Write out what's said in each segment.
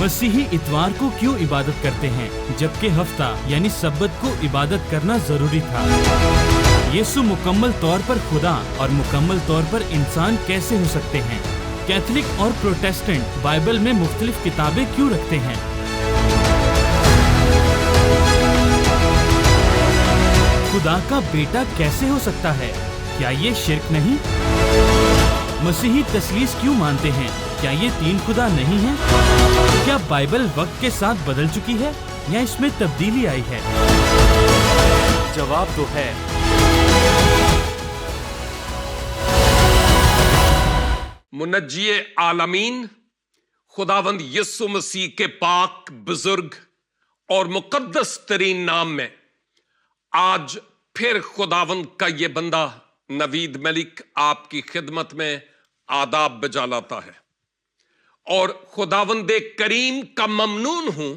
मसीही इतवार को क्यों इबादत करते हैं जबकि हफ्ता यानी सब्बत को इबादत करना जरूरी था? यीशु मुकम्मल तौर पर खुदा और मुकम्मल तौर पर इंसान कैसे हो सकते हैं? कैथोलिक और प्रोटेस्टेंट बाइबल में मुख्तलिफ किताबें क्यों रखते हैं? खुदा का बेटा कैसे हो सकता है? क्या ये शिर्क नहीं? मसीही तस्लीस क्यों मानते हैं? क्या ये तीन खुदा नहीं है? क्या बाइबल वक्त के साथ बदल चुकी है या इसमें तब्दीली आई है? जवाब तो है। मुनज्जिए आलमीन खुदावंद यीशु मसीह के पाक बुजुर्ग और मुकद्दस तरीन नाम में आज फिर खुदावंद का ये बंदा नवीद मलिक आपकी खिदमत में आदाब बजा लाता है और खुदावंदे करीम का ममनून हूं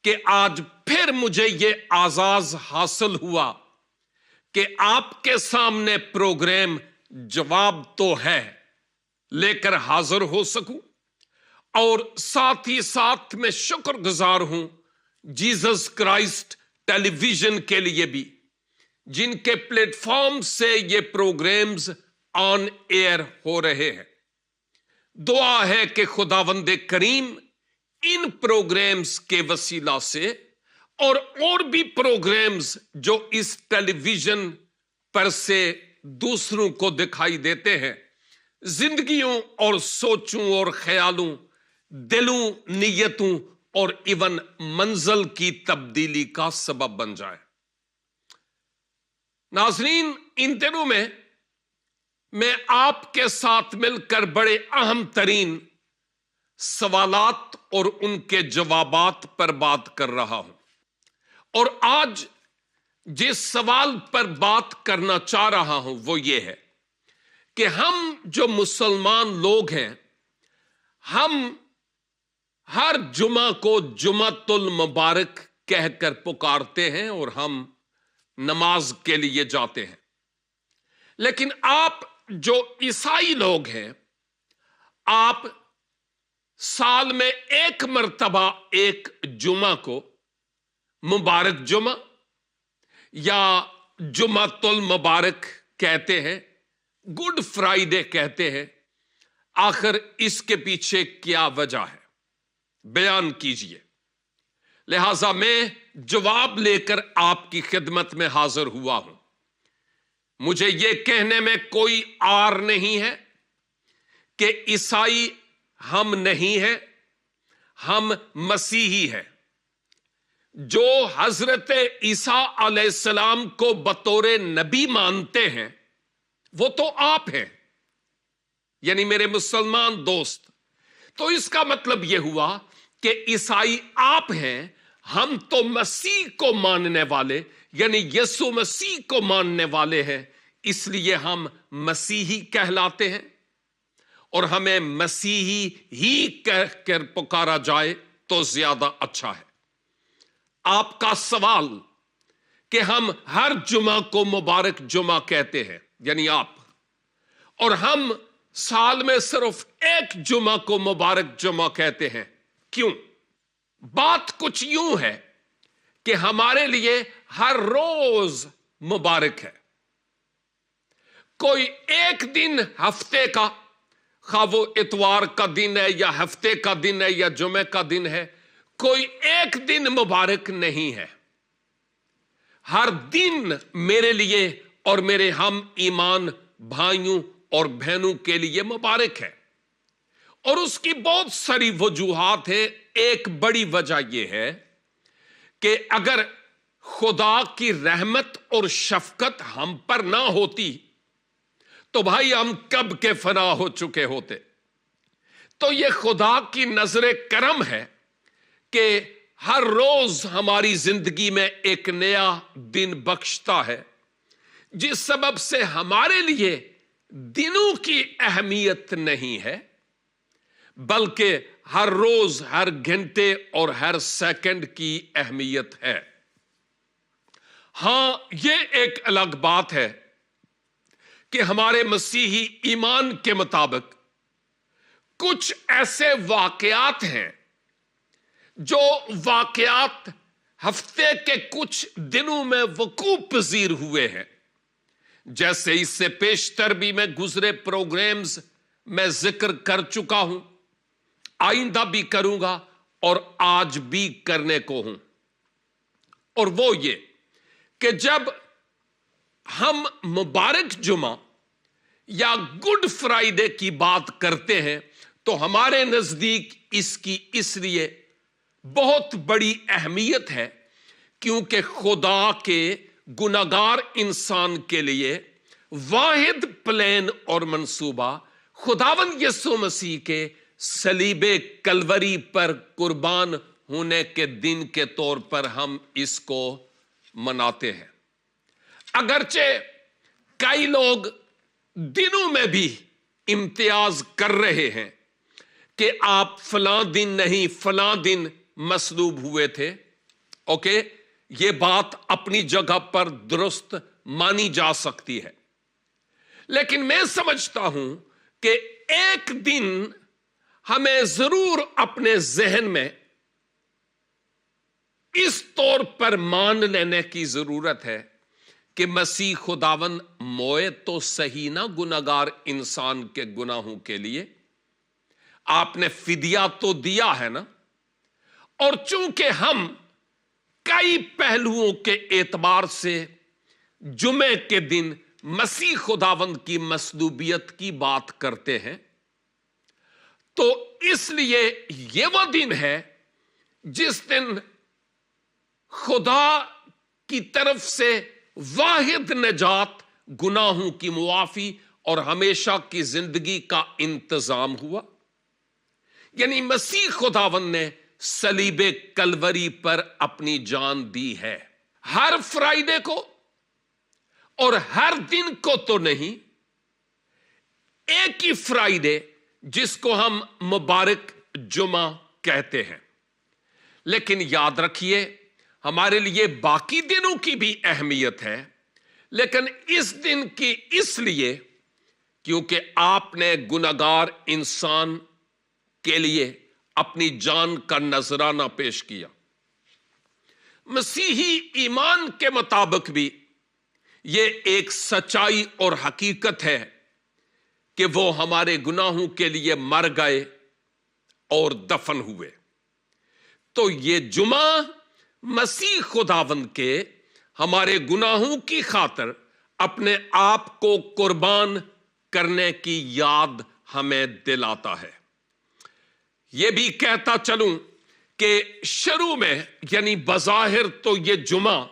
कि आज फिर मुझे ये आजाज हासिल हुआ कि आपके सामने प्रोग्राम जवाब तो है लेकर हाजिर हो सकूं और साथ ही साथ मैं शुक्रगुजार हूं जीसस क्राइस्ट टेलीविजन के लिए भी जिनके प्लेटफॉर्म से ये प्रोग्राम्स ऑन एयर हो रहे हैं। दुआ है कि खुदावंदे करीम इन प्रोग्राम्स के वसीला से और भी प्रोग्राम्स जो इस टेलीविजन पर से दूसरों को दिखाई देते हैं जिंदगियों और सोचों और ख्यालों दिलों नीयतों और इवन मंजिल की तब्दीली का सबब बन जाए। नाज़रीन, इन दिनों में मैं आपके साथ मिलकर बड़े अहम तरीन सवालात और उनके जवाबात पर बात कर रहा हूं और आज जिस सवाल पर बात करना चाह रहा हूं वो ये है कि हम जो मुसलमान लोग हैं हम हर जुमा को जुमातुल मुबारक कहकर पुकारते हैं और हम नमाज के लिए जाते हैं, लेकिन आप जो ईसाई लोग हैं आप साल में एक मर्तबा एक जुमा को मुबारक जुमा या जुमातुल मुबारक कहते हैं, गुड फ्राइडे कहते हैं। आखिर इसके पीछे क्या वजह है, बयान कीजिए। लिहाजा मैं जवाब लेकर आपकी खिदमत में हाजिर हुआ हूं। मुझे यह कहने में कोई आर नहीं है कि ईसाई हम नहीं है, हम मसीही हैं। जो हजरत ईसा अलैहिस्सलाम को बतौर नबी मानते हैं वो तो आप हैं, यानी मेरे मुसलमान दोस्त। तो इसका मतलब यह हुआ कि ईसाई आप हैं, हम तो मसीह को मानने वाले यानी यीशु मसीह को मानने वाले हैं, इसलिए हम मसीही कहलाते हैं और हमें मसीही ही कहकर पुकारा जाए तो ज्यादा अच्छा है। आपका सवाल कि हम हर जुमा को मुबारक जुमा कहते हैं यानी आप, और हम साल में सिर्फ एक जुमा को मुबारक जुमा कहते हैं, क्यों? बात कुछ यूं है कि हमारे लिए हर रोज मुबारक है। कोई एक दिन हफ्ते का, खा वो इतवार का दिन है या हफ्ते का दिन है या जुमे का दिन है, कोई एक दिन मुबारक नहीं है। हर दिन मेरे लिए और मेरे हम ईमान भाइयों और बहनों के लिए मुबारक है और उसकी बहुत सारी वजूहात है। एक बड़ी वजह यह है कि अगर खुदा की रहमत और शफकत हम पर ना होती तो भाई हम कब के फना हो चुके होते। तो यह खुदा की नजरे करम है कि हर रोज हमारी जिंदगी में एक नया दिन बख्शता है, जिस सबब से हमारे लिए दिनों की अहमियत नहीं है बल्कि हर रोज हर घंटे और हर सेकंड की अहमियत है। हां, यह एक अलग बात है कि हमारे मसीही ईमान के मुताबिक कुछ ऐसे वाकयात हैं جو واقعات ہفتے کے کچھ دنوں میں وقوع پذیر ہوئے ہیں، جیسے اس سے پیشتر بھی میں گزرے پروگرامز میں ذکر کر چکا ہوں، آئندہ بھی کروں گا اور آج بھی کرنے کو ہوں، اور وہ یہ کہ جب ہم مبارک جمعہ یا گڈ فرائیڈے کی بات کرتے ہیں تو ہمارے نزدیک اس کی اس لیے بہت بڑی اہمیت ہے کیونکہ خدا کے گناہگار انسان کے لیے واحد پلان اور منصوبہ خداوند یسوع مسیح کے صلیب کلوری پر قربان ہونے کے دن کے طور پر ہم اس کو مناتے ہیں۔ اگرچہ کئی لوگ دنوں میں بھی امتیاز کر رہے ہیں کہ آپ فلاں دن نہیں فلاں دن مصلوب ہوئے تھے، اوکے، یہ بات اپنی جگہ پر درست مانی جا سکتی ہے، لیکن میں سمجھتا ہوں کہ ایک دن ہمیں ضرور اپنے ذہن میں اس طور پر مان لینے کی ضرورت ہے کہ مسیح خداوند موئے تو صحیح نہ گناہگار انسان کے گناہوں کے لیے، آپ نے فدیہ تو دیا ہے نا، اور چونکہ ہم کئی پہلوؤں کے اعتبار سے جمعے کے دن مسیح خداوند کی مصلوبیت کی بات کرتے ہیں، تو اس لیے یہ وہ دن ہے جس دن خدا کی طرف سے واحد نجات، گناہوں کی معافی اور ہمیشہ کی زندگی کا انتظام ہوا۔ یعنی مسیح خداوند نے صلیب کلوری پر اپنی جان دی ہے۔ ہر فرائیڈے کو اور ہر دن کو تو نہیں، ایک ہی فرائیڈے جس کو ہم مبارک جمعہ کہتے ہیں، لیکن یاد رکھیے ہمارے لیے باقی دنوں کی بھی اہمیت ہے، لیکن اس دن کی اس لیے کیونکہ آپ نے گناہگار انسان کے لیے اپنی جان کا نذرانہ پیش کیا۔ مسیحی ایمان کے مطابق بھی یہ ایک سچائی اور حقیقت ہے کہ وہ ہمارے گناہوں کے لیے مر گئے اور دفن ہوئے۔ تو یہ جمعہ مسیح خداوند کے ہمارے گناہوں کی خاطر اپنے آپ کو قربان کرنے کی یاد ہمیں دلاتا ہے۔ یہ بھی کہتا چلوں کہ شروع میں یعنی بظاہر تو یہ جمعہ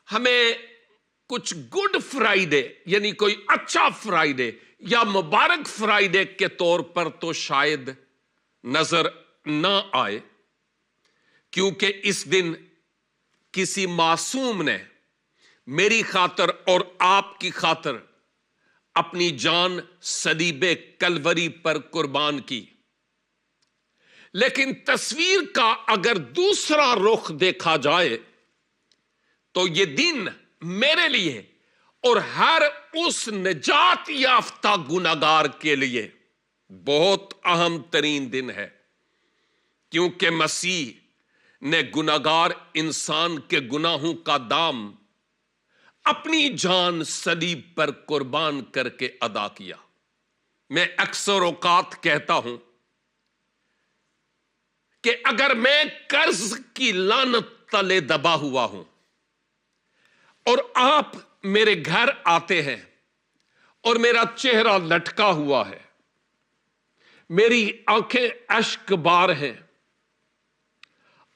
ہمیں کچھ گڈ فرائیڈے یعنی کوئی اچھا فرائیڈے یا مبارک فرائیڈے کے طور پر تو شاید نظر نہ آئے، کیونکہ اس دن کسی معصوم نے میری خاطر اور آپ کی خاطر اپنی جان صلیب کلوری پر قربان کی۔ لیکن تصویر کا اگر دوسرا رخ دیکھا جائے تو یہ دن میرے لیے اور ہر اس نجات یافتہ گناہگار کے لیے بہت اہم ترین دن ہے، کیونکہ مسیح نے گناہگار انسان کے گناہوں کا دام اپنی جان صلیب پر قربان کر کے ادا کیا۔ میں اکثر اوقات کہتا ہوں کہ اگر میں قرض کی لعنت تلے دبا ہوا ہوں اور آپ میرے گھر آتے ہیں اور میرا چہرہ لٹکا ہوا ہے، میری آنکھیں اشک بار ہیں،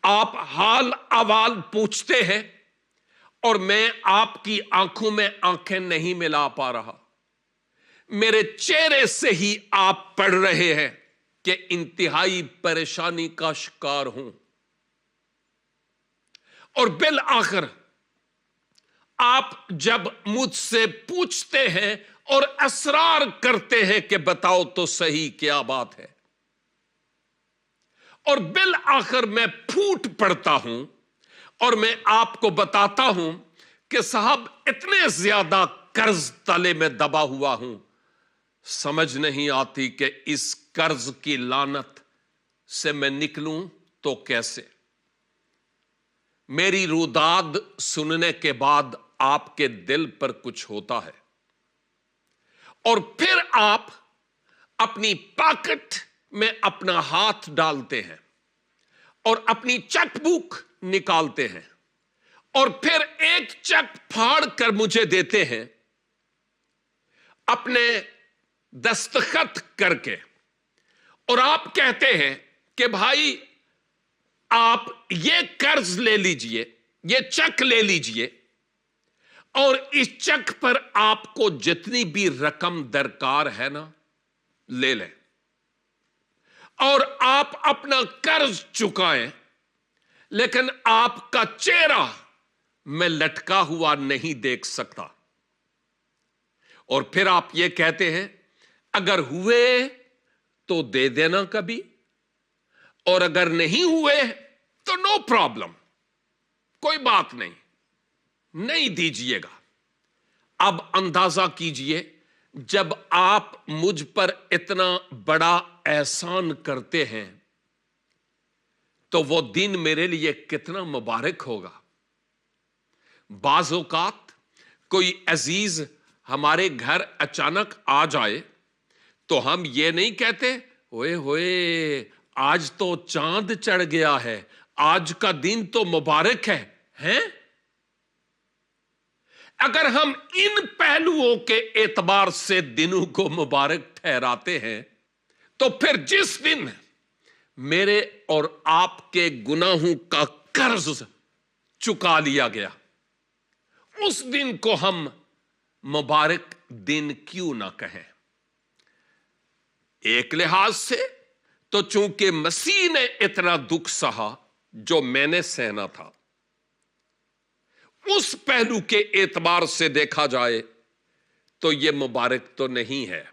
آپ حال احوال پوچھتے ہیں اور میں آپ کی آنکھوں میں آنکھیں نہیں ملا پا رہا، میرے چہرے سے ہی آپ پڑھ رہے ہیں کہ انتہائی پریشانی کا شکار ہوں، اور بالآخر آپ جب مجھ سے پوچھتے ہیں اور اصرار کرتے ہیں کہ بتاؤ تو صحیح کیا بات ہے، اور بالآخر میں پھوٹ پڑتا ہوں اور میں آپ کو بتاتا ہوں کہ صاحب اتنے زیادہ قرض تلے میں دبا ہوا ہوں، سمجھ نہیں آتی کہ اس قرض کی لعنت سے میں نکلوں तो कैसे? मेरी रुदाद सुनने के बाद आपके दिल पर कुछ होता है और फिर आप अपनी पॉकेट में अपना हाथ डालते हैं और अपनी चेकबुक निकालते हैं और फिर एक चेक फाड़ कर मुझे देते हैं अपने दस्तखत करके, और आप कहते हैं कि भाई आप ये कर्ज ले लीजिए, ये चेक ले लीजिए और इस चेक पर आपको जितनी भी रकम दरकार है ना ले लें और आप अपना कर्ज चुकाएं, लेकिन आपका चेहरा मैं लटका हुआ नहीं देख सकता। और फिर आप ये कहते हैं अगर हुए तो दे देना कभी, और अगर नहीं हुए तो नो प्रॉब्लम, कोई बात नहीं, नहीं दीजिएगा। अब अंदाजा कीजिए जब आप मुझ पर इतना बड़ा एहसान करते हैं तो वो दिन मेरे लिए कितना मुबारक होगा। बाज़ औक़ात कोई अजीज हमारे घर अचानक आ जाए तो हम ये नहीं कहते ओए होए आज तो चांद चढ़ गया है, आज का दिन तो मुबारक है, हैं? अगर हम इन पहलुओं के एतबार से दिनों को मुबारक ठहराते हैं तो फिर जिस दिन मेरे और आपके गुनाहों का कर्ज चुका लिया गया उस दिन को हम मुबारक दिन क्यों ना कहें? एक लिहाज से तो चूंकि मसीह ने इतना दुख सहा जो मैंने सहना था, उस पहलू के एतबार से देखा जाए तो यह मुबारक तो नहीं है,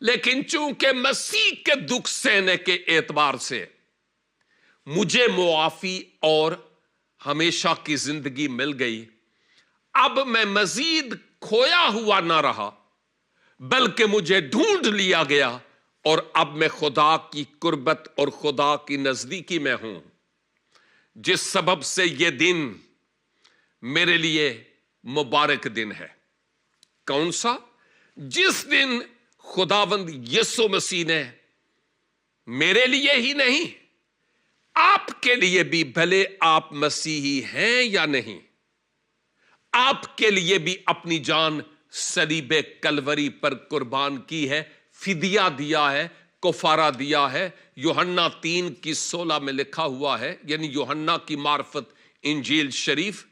लेकिन चूंकि मसीह के दुख सहने के एतबार से मुझे मुआफी और हमेशा की जिंदगी मिल गई, अब मैं मजीद खोया हुआ ना रहा बल्कि मुझे ढूंढ लिया गया और अब मैं खुदा की कुर्बत और खुदा की नजदीकी में हूं, जिस सबब से यह दिन मेरे लिए मुबारक दिन है। कौन सा? जिस दिन खुदावंद यीशु मसीह ने मेरे लिए ही नहीं आपके लिए भी, भले आप मसीही हैं या नहीं, आपके लिए भी अपनी जान सलीबे कलवरी पर कुर्बान की है, फिदिया दिया है, कुफारा दिया है। यूहन्ना 3:16 में लिखा हुआ है, यानी यूहन्ना की मार्फत इंजील शरीफ,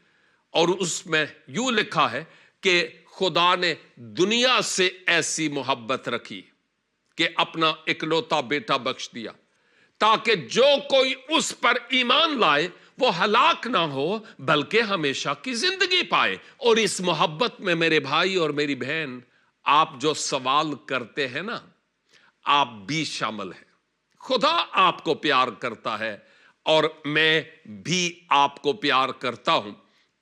और उसमें यूं लिखा है कि खुदा ने दुनिया से ऐसी मोहब्बत रखी कि अपना इकलौता बेटा बख्श दिया ताकि जो कोई उस पर ईमान लाए वो हलाक ना हो बल्कि हमेशा की जिंदगी पाए। और इस मोहब्बत में मेरे भाई और मेरी बहन, आप जो सवाल करते हैं ना, आप भी शामिल हैं। खुदा आपको प्यार करता है और मैं भी आपको प्यार करता हूं।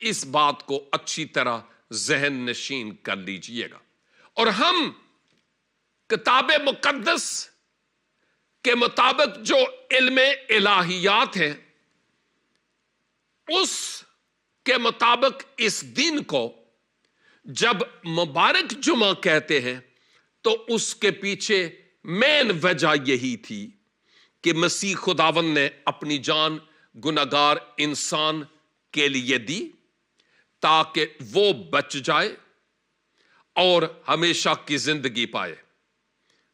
इस बात को अच्छी तरह जहन नशीन कर लीजिएगा। और हम किताब मुकद्दस के मुताबिक जो इल्म इलाहियात है उस के मुताबिक इस दिन को जब मुबारक जुमा कहते हैं तो उसके पीछे मेन वजह यही थी कि मसीह खुदावन ने अपनी जान गुनहगार इंसान के लिए दी ताकि वो बच जाए और हमेशा की जिंदगी पाए।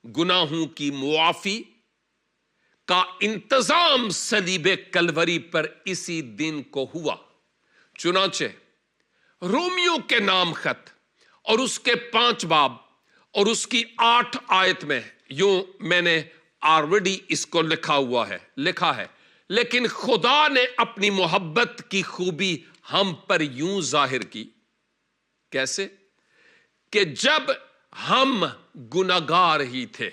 गुनाहों की मुआफी का इंतजाम सलीबे कलवरी पर इसी दिन को हुआ। चुनांचे रोमियो के नाम खत और उसके 5 बाब और उसकी 8 आयत में यूं मैंने ऑलरेडी इसको लिखा है, लेकिन खुदा ने अपनी मोहब्बत की खूबी हम पर यूं जाहिर की। कैसे? कि जब हम गुनहगार ही थे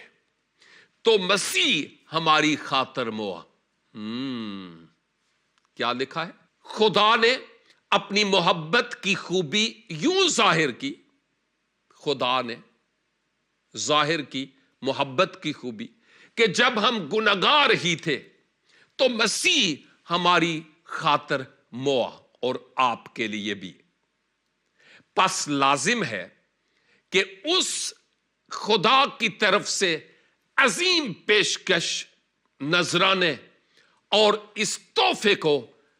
तो मसीह हमारी खातिर मोआ। क्या लिखा है? खुदा ने अपनी मोहब्बत की खूबी यूं जाहिर की, खुदा ने जाहिर की मोहब्बत की खूबी कि जब हम गुनहगार ही थे تو مسیح ہماری خاطر موا اور آپ کے لیے بھی. پس لازم ہے کہ اس خدا کی طرف سے عظیم پیشکش نذرانے اور اس تحفے کو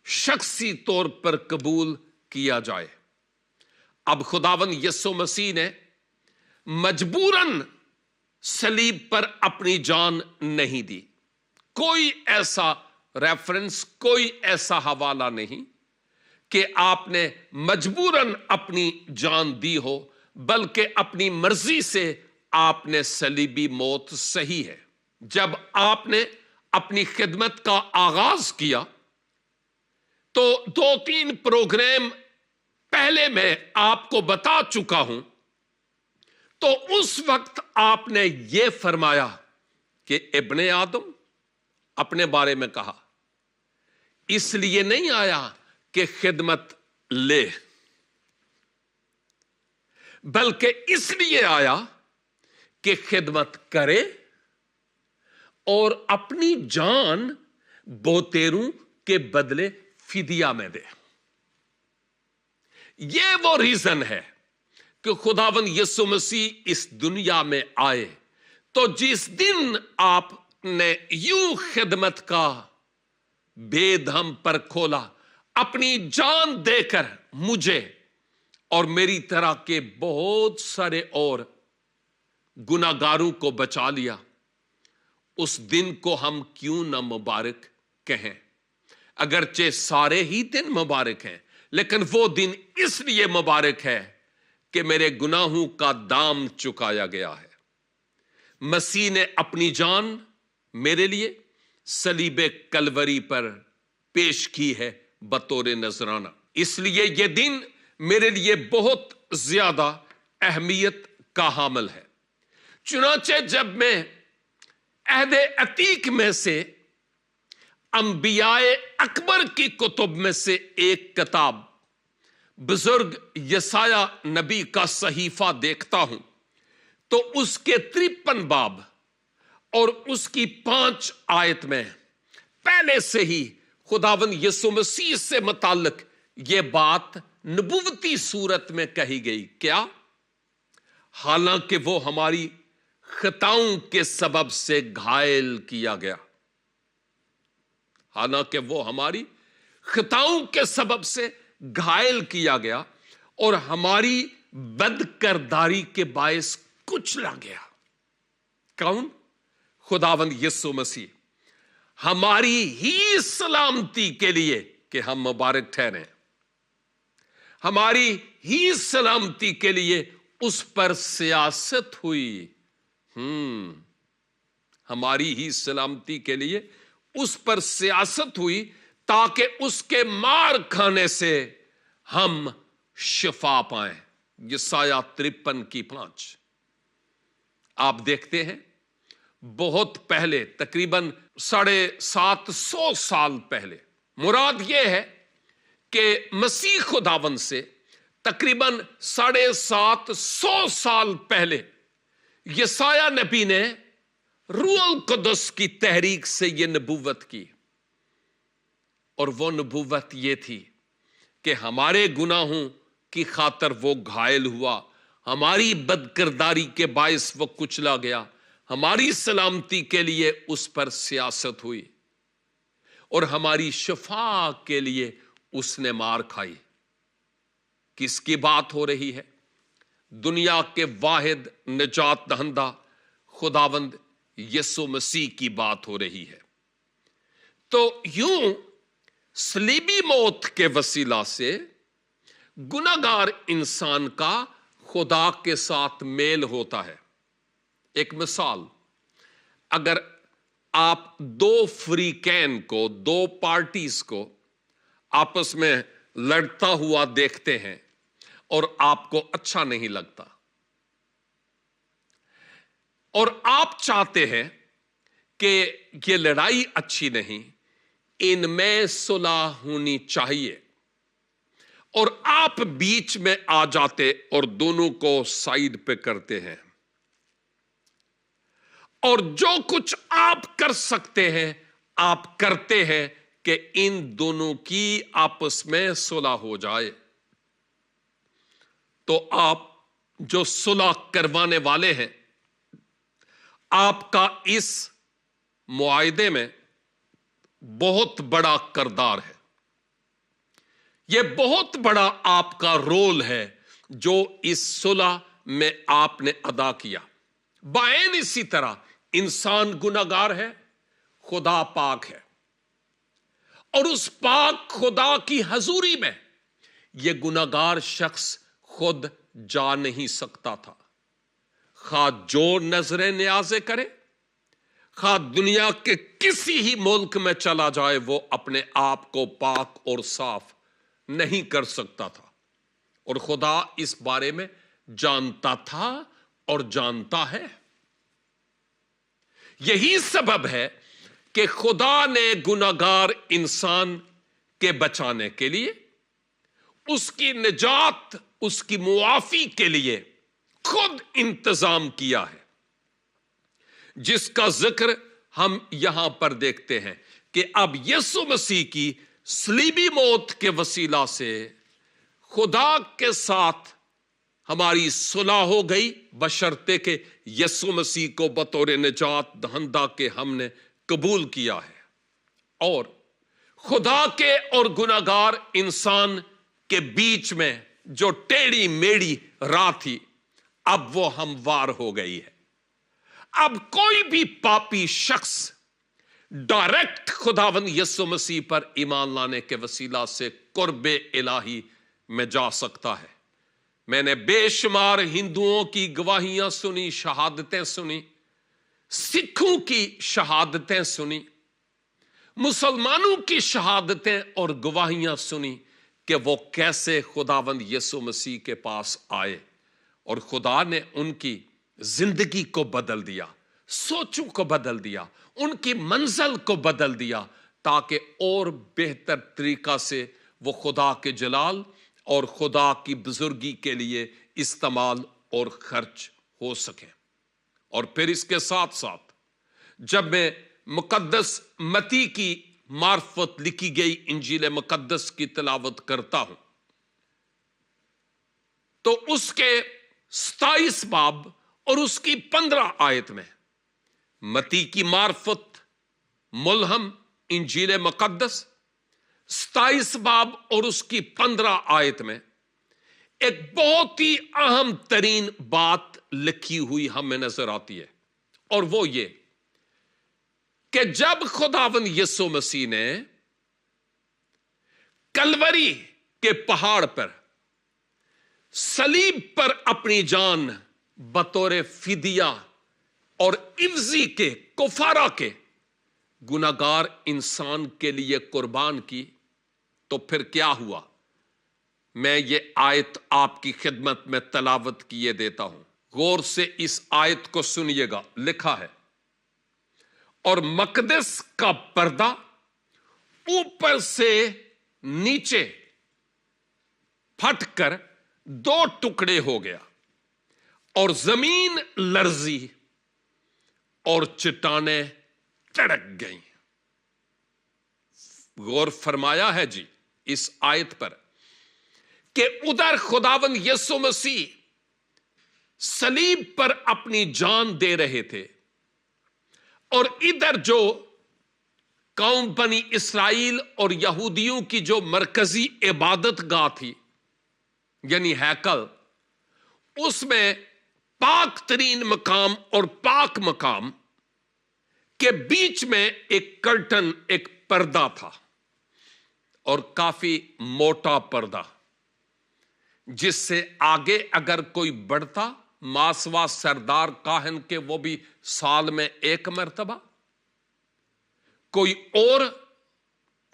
شخصی طور پر قبول کیا جائے. اب خداوند یسوع مسیح نے مجبوراً صلیب پر اپنی جان نہیں دی. کوئی ایسا ریفرنس، کوئی ایسا حوالہ نہیں کہ آپ نے مجبوراً اپنی جان دی ہو، بلکہ اپنی مرضی سے آپ نے صلیبی موت سہی ہے. جب آپ نے اپنی خدمت کا آغاز کیا تو 2-3 پروگرام پہلے میں آپ کو بتا چکا ہوں. تو اس وقت آپ نے یہ فرمایا کہ ابن آدم، اپنے بارے میں کہا، اس لیے نہیں آیا کہ خدمت لے، بلکہ اس لیے آیا کہ خدمت کرے اور اپنی جان بوتیروں کے بدلے فدیہ میں دے. یہ وہ ریزن ہے کہ خداوند یسوع مسیح اس دنیا میں آئے. تو جس دن آپ نے یوں خدمت کا بید ہم پر کھولا، اپنی جان دے کر مجھے اور میری طرح کے بہت سارے اور گناہگاروں کو بچا لیا، اس دن کو ہم کیوں نہ مبارک کہیں؟ اگرچہ سارے ہی دن مبارک ہیں، لیکن وہ دن اس لیے مبارک ہے کہ میرے گناہوں کا دام چکایا گیا ہے. مسیح نے اپنی جان میرے لیے صلیب کلوری پر پیش کی ہے بطور نذرانہ. اس لیے یہ دن میرے لیے بہت زیادہ اہمیت کا حامل ہے. چنانچہ جب میں عہد عتیق میں سے انبیاء اکبر کی کتب میں سے ایک کتاب بزرگ یسایہ نبی کا صحیفہ دیکھتا ہوں تو اس کے 53 باب اور اس کی 5 آیت میں پہلے سے ہی خداوند یسوع مسیح سے متعلق یہ بات نبوتی صورت میں کہی گئی. کیا؟ حالانکہ وہ ہماری خطاؤں کے سبب سے گھائل کیا گیا. حالانکہ وہ ہماری خطاؤں کے سبب سے گھائل کیا گیا اور ہماری بد کرداری کے باعث کچلا گیا. کون؟ خداوند یسوع مسیح. ہماری ہی سلامتی کے لیے کہ ہم مبارک ٹھہریں، ہماری ہی سلامتی کے لیے اس پر سیاست ہوئی. ہماری ہی سلامتی کے لیے اس پر سیاست ہوئی تاکہ اس کے مار کھانے سے ہم شفا پائیں. یسایہ 53 کی 5. آپ دیکھتے ہیں بہت پہلے، تقریباً 750 سال پہلے، مراد یہ ہے کہ مسیح خداوند سے تقریباً 750 سال پہلے یسایہ نبی نے روح القدس کی تحریک سے یہ نبوت کی. اور وہ نبوت یہ تھی کہ ہمارے گناہوں کی خاطر وہ گھائل ہوا، ہماری بدکرداری کے باعث وہ کچلا گیا، ہماری سلامتی کے لیے اس پر سیاست ہوئی اور ہماری شفا کے لیے اس نے مار کھائی. کس کی بات ہو رہی ہے؟ دنیا کے واحد نجات دہندہ خداوند یسوع مسیح کی بات ہو رہی ہے. تو یوں صلیبی موت کے وسیلہ سے گناہگار انسان کا خدا کے ساتھ میل ہوتا ہے. ایک مثال، اگر آپ 2 فریقین کو، 2 پارٹیز کو آپس میں لڑتا ہوا دیکھتے ہیں اور آپ کو اچھا نہیں لگتا اور آپ چاہتے ہیں کہ یہ لڑائی اچھی نہیں، ان میں صلح ہونی چاہیے، اور آپ بیچ میں آ جاتے اور دونوں کو سائیڈ پہ کرتے ہیں، اور جو کچھ آپ کر سکتے ہیں آپ کرتے ہیں کہ ان دونوں کی آپس میں صلح ہو جائے، تو آپ جو صلح کروانے والے ہیں، آپ کا اس معاہدے میں بہت بڑا کردار ہے، یہ بہت بڑا آپ کا رول ہے جو اس صلح میں آپ نے ادا کیا۔ بعین اسی طرح انسان گناہگار ہے، خدا پاک ہے، اور اس پاک خدا کی حضوری میں یہ گناہگار شخص خود جا نہیں سکتا تھا، خواہ جو نظر نیازیں کرے، خواہ دنیا کے کسی ہی ملک میں چلا جائے، وہ اپنے آپ کو پاک اور صاف نہیں کر سکتا تھا، اور خدا اس بارے میں جانتا تھا اور جانتا ہے۔ یہی سبب ہے کہ خدا نے گناہگار انسان کے بچانے کے لیے، اس کی نجات، اس کی معافی کے لیے خود انتظام کیا ہے، جس کا ذکر ہم یہاں پر دیکھتے ہیں کہ اب یسوع مسیح کی صلیبی موت کے وسیلہ سے خدا کے ساتھ ہماری صلح ہو گئی، بشرطے کہ یسوع مسیح کو بطور نجات دہندہ کے ہم نے قبول کیا ہے، اور خدا کے اور گناہگار انسان کے بیچ میں جو ٹیڑھی میڑھی راہ تھی، اب وہ ہموار ہو گئی ہے۔ اب کوئی بھی پاپی شخص ڈائریکٹ خداوند یسوع مسیح پر ایمان لانے کے وسیلہ سے قرب الہی میں جا سکتا ہے۔ میں نے بے شمار ہندوؤں کی گواہیاں سنی، شہادتیں سنی، سکھوں کی شہادتیں سنی، مسلمانوں کی شہادتیں اور گواہیاں سنی کہ وہ کیسے خداوند یسوع مسیح کے پاس آئے، اور خدا نے ان کی زندگی کو بدل دیا، سوچوں کو بدل دیا، ان کی منزل کو بدل دیا، تاکہ اور بہتر طریقہ سے وہ خدا کے جلال اور خدا کی بزرگی کے لیے استعمال اور خرچ ہو سکیں۔ اور پھر اس کے ساتھ ساتھ جب میں مقدس متی کی معرفت لکھی گئی انجیل مقدس کی تلاوت کرتا ہوں، تو اس کے 27 باب اور اس کی 15 آیت میں متی کی معرفت ملہم انجیل مقدس 27 باب اور اس کی 15 آیت میں ایک بہت ہی اہم ترین بات لکھی ہوئی ہمیں نظر آتی ہے، اور وہ یہ کہ جب خداوند یسوع مسیح نے کلوری کے پہاڑ پر صلیب پر اپنی جان بطور فدیہ اور عوضی کے، کفارہ کے گناہگار انسان کے لیے قربان کی، تو پھر کیا ہوا؟ میں یہ آیت آپ کی خدمت میں تلاوت کیے دیتا ہوں، غور سے اس آیت کو سنیے گا۔ لکھا ہے، اور مقدس کا پردہ اوپر سے نیچے پھٹ کر 2 ٹکڑے ہو گیا، اور زمین لرزی اور چٹانیں تڑک گئیں۔ غور فرمایا ہے جی اس آیت پر کہ ادھر خداوند یسوع مسیح صلیب پر اپنی جان دے رہے تھے، اور ادھر جو قوم بنی اسرائیل اور یہودیوں کی جو مرکزی عبادت گاہ تھی، یعنی ہیکل، اس میں پاک ترین مقام اور پاک مقام کے بیچ میں ایک کرٹن، ایک پردہ تھا، اور کافی موٹا پردہ، جس سے آگے اگر کوئی بڑھتا، ماسوا سردار کاہن کے وہ بھی سال میں 1 مرتبہ، کوئی اور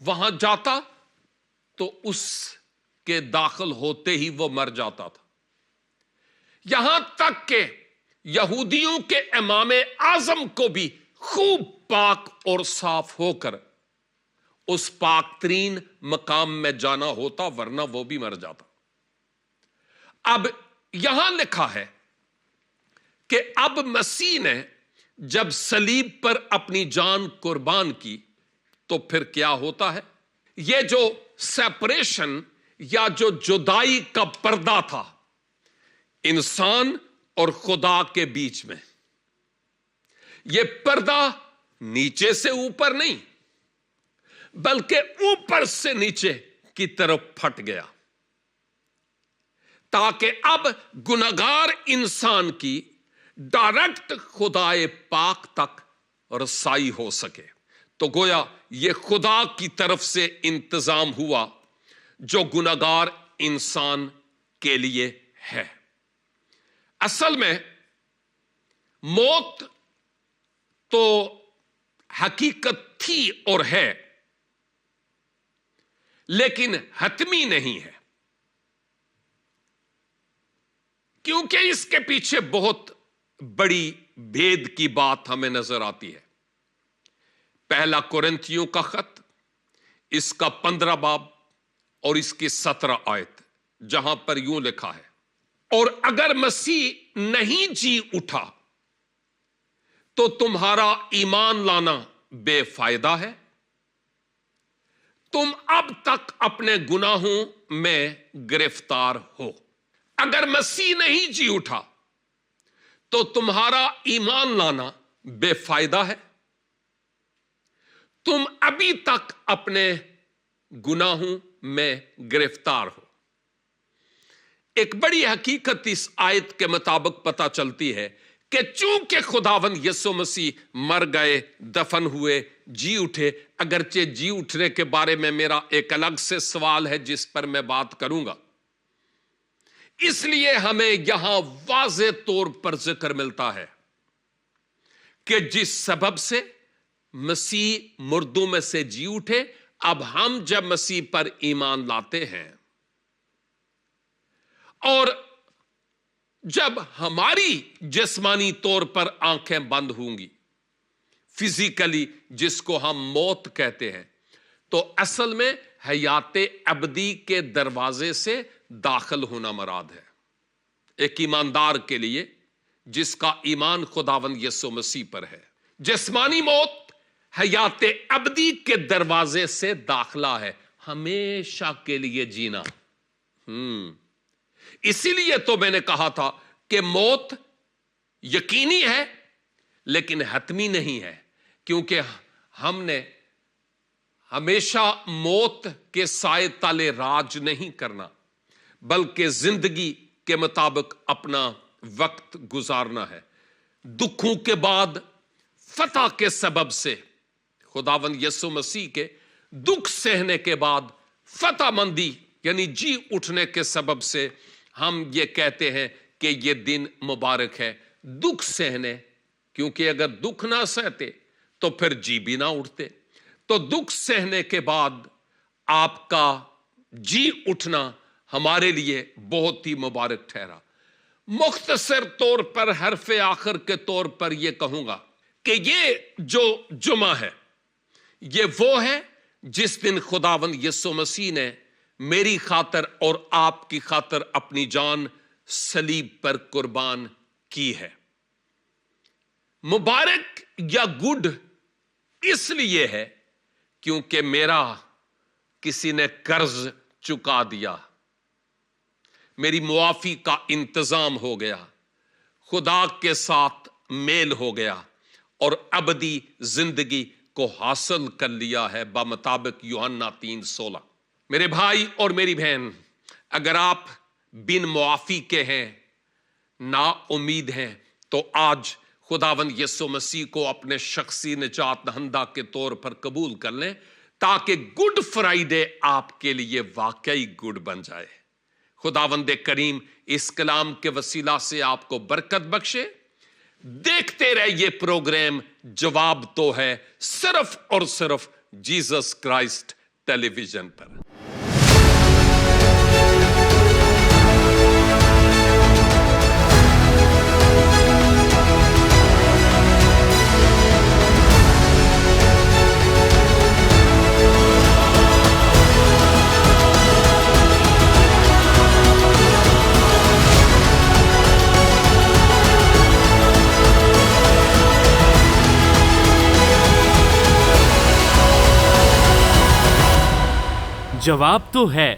وہاں جاتا تو اس کے داخل ہوتے ہی وہ مر جاتا تھا۔ یہاں تک کہ یہودیوں کے امام اعظم کو بھی خوب پاک اور صاف ہو کر اس پاک ترین مقام میں جانا ہوتا، ورنہ وہ بھی مر جاتا۔ اب یہاں لکھا ہے کہ اب مسیح نے جب صلیب پر اپنی جان قربان کی، तो फिर क्या होता है? ये जो सेपरेशन या जो जुदाई का पर्दा था इंसान और खुदा के बीच में, ये पर्दा नीचे से ऊपर नहीं बल्कि ऊपर से नीचे की तरफ फट गया, ताकि अब गुनहगार इंसान की डायरेक्ट खुदाए पाक तक रसाई हो सके। तो गोया ये खुदा की तरफ से इंतजाम हुआ जो गुनहगार इंसान के लिए है। असल में मौत तो हकीकत थी और है, लेकिन हतमी नहीं है, क्योंकि इसके पीछे बहुत बड़ी भेद की बात हमें नजर आती है। पहला कुरिन्थियों का खत, इसका 15 बाब और इसकी 17 आयत, जहां पर यूं लिखा है, और अगर मसीह नहीं जी उठा तो तुम्हारा ईमान लाना बेफायदा है, तुम अब तक अपने गुनाहों में गिरफ्तार हो। अगर मसीह नहीं जी उठा तो तुम्हारा ईमान लाना बेफायदा है, तुम अभी तक अपने गुनाहों में गिरफ्तार हो। एक बड़ी हकीकत इस आयत के मुताबिक पता चलती है कि चूंकि खुदावंद यीशु मसीह मर गए, दफन हुए, जी उठे, अगरचे जी उठने के बारे में मेरा एक अलग से सवाल है जिस पर मैं बात करूंगा, इसलिए हमें यहां वाज़े तौर पर जिक्र मिलता है कि जिस सबब से मसीह मुर्दों में से जी उठे, अब हम जब मसीह पर ईमान लाते हैं और जब हमारी जिस्मानी तौर पर आंखें बंद होंगी, फिजिकली जिसको हम मौत कहते हैं, तो असल में हयाते अबदी के दरवाजे से दाखिल होना मुराद है। एक ईमानदार के लिए जिसका ईमान खुदावंद यीशु मसीह पर है, जिस्मानी मौत हयाते अबदी के दरवाजे से दाखला है, हमेशा के लिए जीना। इसीलिए तो मैंने कहा था कि मौत यकीनी है लेकिन हतमी नहीं है, क्योंकि हमने हमेशा मौत के साए तले राज नहीं करना, बल्कि जिंदगी के मुताबिक अपना वक्त गुजारना है। दुखों के बाद फतह के सबब से, खुदावंद यीशु मसीह के दुख सहने के बाद फतहमंदी यानी जी उठने के सबब से हम ये कहते हैं कि ये दिन मुबारक है दुख सहने, क्योंकि अगर दुख ना सहते तो फिर जी भी ना उठते। तो दुख सहने के बाद आपका जी उठना हमारे लिए बहुत ही मुबारक ठहरा। मुख्तसर तौर पर हरफ आखिर के तौर पर यह कहूंगा कि ये जो जुमा है ये वो है जिस दिन खुदावंद यीशु मसीह ने मेरी खातर और आपकी खातर अपनी जान सलीब पर कुर्बान की है। मुबारक या गुड इसलिए है क्योंकि मेरा किसी ने कर्ज चुका दिया, मेरी मुआफी का इंतजाम हो गया, खुदा के साथ मेल हो गया और अबदी जिंदगी को हासिल कर लिया है बमुताबिक यूहन्ना 3:16। मेरे भाई और मेरी बहन, अगर आप बिन मुआफी के हैं, ना उम्मीद हैं, तो आज खुदावंद यीशु मसीह को अपने शख्सी निजात दहंदा के तौर पर कबूल कर लें, ताकि गुड फ्राइडे आपके लिए वाकई गुड बन जाए। खुदावंद करीम इस कलाम के वसीला से आपको बरकत बख्शे। देखते रहिए प्रोग्राम जवाब तो है सिर्फ और सिर्फ जीसस क्राइस्ट टेलीविजन पर। جواب تو ہے